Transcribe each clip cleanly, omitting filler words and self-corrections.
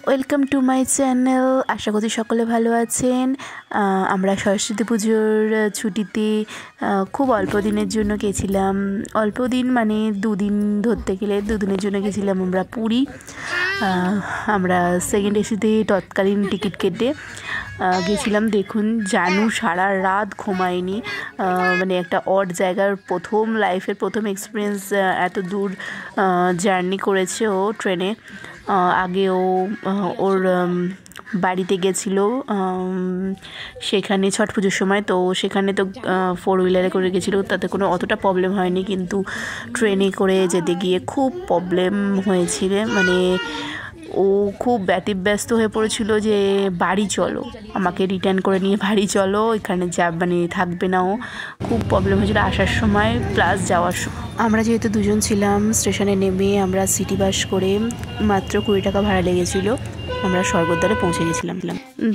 Welcome to my channel. আশা করছি সকলে ভালো আছেন। আমরা সরস্বতী পুজোর ছুটিতে খুব অল্প দিনের জন্য গেছিলাম। অল্প দিন মানে দুদিন, ধরতে গেলে দুদিনের জন্য গেছিলাম আমরা পুরী। আমরা সেকেন্ড এসিতে তৎকালীন টিকিট কেটে গেছিলাম। দেখুন, জানু সারা রাত ঘুমায়নি। মানে একটা অড জায়গার প্রথম লাইফের প্রথম এক্সপিরিয়েন্স, এত দূর জার্নি করেছে ও ট্রেনে। আগে ওর বাড়িতে গেছিলো সেখানে ছট পুজোর সময়, তো সেখানে তো 4 হুইলারে করে গেছিলো, তাতে কোনো অতটা প্রবলেম হয়নি। কিন্তু ট্রেনে করে যেতে গিয়ে খুব প্রবলেম হয়েছিল। মানে ও খুব ব্যতিব্যস্ত হয়ে পড়েছিল যে বাড়ি চলো, আমাকে রিটার্ন করে নিয়ে বাড়ি চলো, এখানে মানে থাকবে না। ও খুব প্রবলেম হয়েছিল আসার সময় প্লাস যাওয়ার সময়। আমরা যেহেতু দুজন ছিলাম, স্টেশনে নেমে আমরা সিটি বাস করে মাত্র 20 টাকা ভাড়া লেগেছিলো, আমরা স্বর্গদ্বারে পৌঁছে গেছিলাম।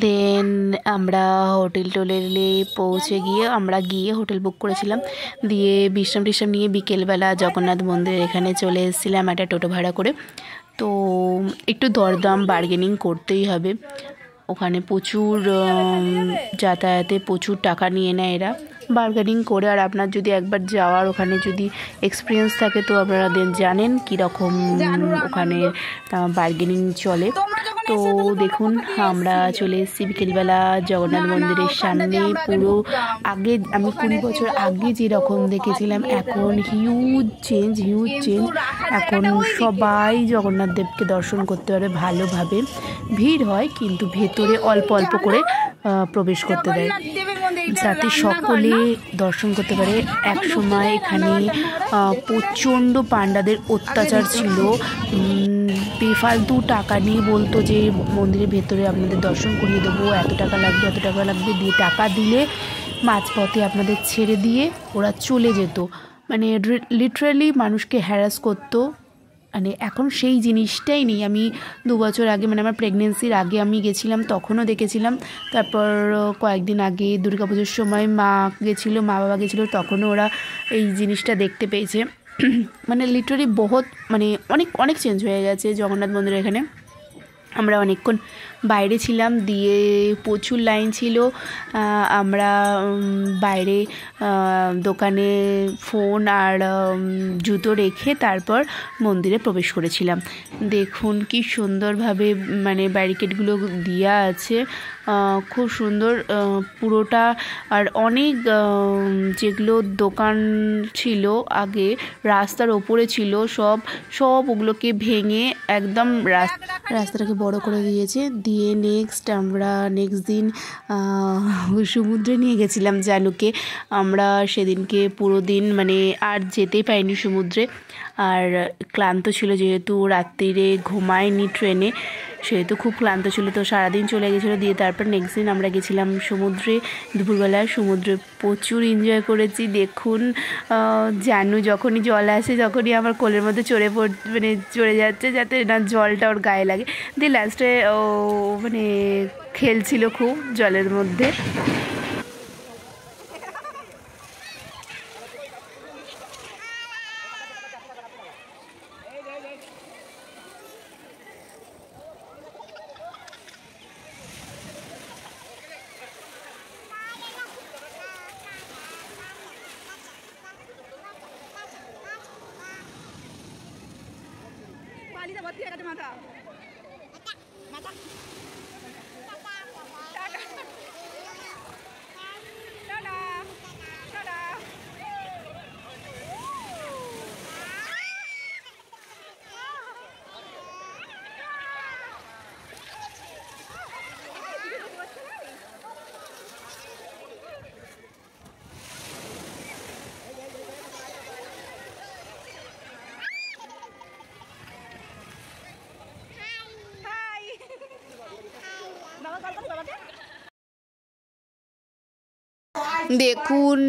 দেন আমরা হোটেলে পৌঁছে গিয়ে আমরা হোটেল বুক করেছিলাম, দিয়ে বিশ্রাম নিয়ে বিকেলবেলা জগন্নাথ মন্দিরের এখানে চলে এসেছিলাম একটা টোটো ভাড়া করে। তো একটু দরদাম বার্গেনিং করতেই হবে, ওখানে প্রচুর যাতায়াতে প্রচুর টাকা নিয়ে নেয় এরা, বার্গেনিং করে। আর আপনার যদি একবার যাওয়ার ওখানে যদি এক্সপিরিয়েন্স থাকে তো আপনারা জানেন কীরকম ওখানে বার্গেনিং চলে। তো দেখুন, আমরা চলে এসেছি বিকেলবেলা জগন্নাথ মন্দিরের সামনে। পুরো আগে আমি 20 বছর আগে যেরকম দেখেছিলাম, এখন হিউজ চেঞ্জ। এখন সবাই জগন্নাথ দেবকে দর্শন করতে পারে ভালোভাবে। ভিড় হয় কিন্তু ভেতরে অল্প অল্প করে প্রবেশ করতে দেয়, যাতে সকলে দর্শন করতে পারে। এক সময় এখানে প্রচণ্ড পাণ্ডাদের অত্যাচার ছিল। বেফালতু টাকা নিয়ে বলতো যে মন্দিরের ভেতরে আপনাদের দর্শন করিয়ে দেবো, এত টাকা লাগবে, দিয়ে টাকা দিলে মাঝপথে আপনাদের ছেড়ে দিয়ে ওরা চলে যেত। মানে লিটারালি মানুষকে হ্যারাস করতো। মানে এখন সেই জিনিসটাই নেই। আমি 2 বছর আগে, মানে আমার প্রেগনেন্সির আগে আমি গেছিলাম, তখনও দেখেছিলাম। তারপর কয়েকদিন আগে দুর্গাপুজোর সময় মা বাবা গেছিলো, তখনও ওরা এই জিনিসটা দেখতে পেয়েছে। মানে লিটারালি মানে অনেক চেঞ্জ হয়ে গেছে জগন্নাথ মন্দিরের এখানে। আমরা অনেকক্ষণ বাইরে ছিলাম, দিয়ে প্রচুর লাইন ছিল। আমরা বাইরে দোকানে ফোন আর জুতো রেখে তারপর মন্দিরে প্রবেশ করেছিলাম। দেখুন কি সুন্দরভাবে মানে ব্যারিকেডগুলো দেওয়া আছে, খুব সুন্দর পুরোটা। আর অনেক যেগুলো দোকান ছিল আগে রাস্তার ওপরে ছিল, সব ওগুলোকে ভেঙে একদম রাস্তাটাকে বড় করে দিয়েছে। দিয়ে আমরা নেক্সট দিন সমুদ্রে নিয়ে গেছিলাম জানুকে। আমরা সেদিনকে পুরো দিন মানে আর যেতেই পারিনি সমুদ্রে, আর ক্লান্ত ছিল যেহেতু রাত্রিরে ঘুমায়নি ট্রেনে, সেহেতু খুব ক্লান্ত ছিল, তো সারাদিন চলে গেছিলো। দিয়ে তারপর নেক্সট দিন আমরা গেছিলাম সমুদ্রে দুপুরবেলায়। সমুদ্রে প্রচুর এনজয় করেছি। দেখুন, জানু যখনই জল আসে, যখনই আমার কোলের মধ্যে চড়ে যাচ্ছে যাতে না জলটা ওর গায়ে লাগে। দিয়ে লাস্টে ও মানে খেলছিল খুব জলের মধ্যে। দেখুন,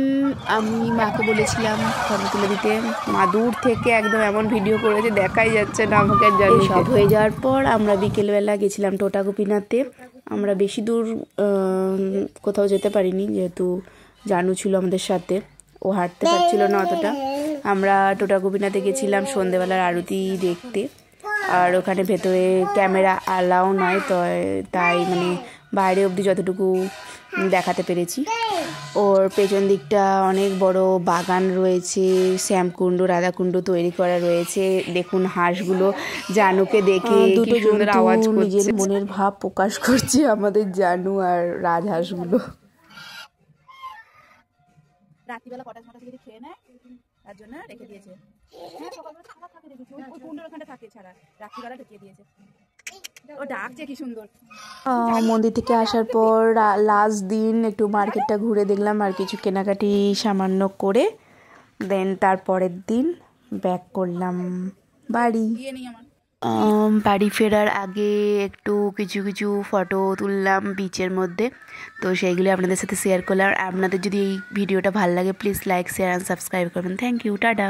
আমি মাকে বলেছিলাম ফটো তুলে দিতে, মা দূর থেকে একদম এমন ভিডিও করেছে দেখাই যাচ্ছে না আমাকে। সব হয়ে যাওয়ার পর আমরা বিকেলবেলা গেছিলাম টোটা গোপীনাথে। আমরা বেশি দূর কোথাও যেতে পারিনি, যেহেতু জানু ছিল আমাদের সাথে, ও হাঁটতে পারছিল না অতটা। আমরা টোটা গোপীনাথে গেছিলাম সন্ধ্যেবেলার আরতি দেখতে। আর ওখানে ভেতরে ক্যামেরা অ্যালাউ নয়, তো তাই মানে বাইরে অবধি যতটুকু দেখাতে পেরেছি। ওর পেছন দিকটা অনেক বড় বাগান রয়েছে, শ্যামকুণ্ড রাধাকুণ্ড তৈরি করা রয়েছে। দেখুন হাঁসগুলো জানুকে দেখে দুটো সুন্দর আওয়াজ করছে, নিজের মনের ভাব প্রকাশ করছে আমাদের জানু আর রাজহাঁসগুলো। রাত্রিবেলা পটাশ মটাশ যদি খেয়ে নেয় তার জন্য রেখে দিয়েছে। হ্যাঁ সকালবেলা ছাড়া থাকে রেখেছে, ওই কুণ্ডের ওখানে থাকে ছাড়া, রাত্রিবেলা ঢুকিয়ে দিয়েছে। ও ডাকছে কি সুন্দর। মন্দির থেকে আসার পর লাস্ট দিন একটু মার্কেটটা ঘুরে দেখলাম আর কিছু কেনাকাটি সামান্য করে দেন তারপরের দিন ব্যাক করলাম বাড়ি। বাড়ি ফেরার আগে একটু কিছু কিছু ফটো তুললাম বিচের মধ্যে, তো সেইগুলো আপনাদের সাথে শেয়ার করলাম। আপনাদের যদি এই ভিডিওটা ভালো লাগে please like share and subscribe করবেন। Thank you, tata.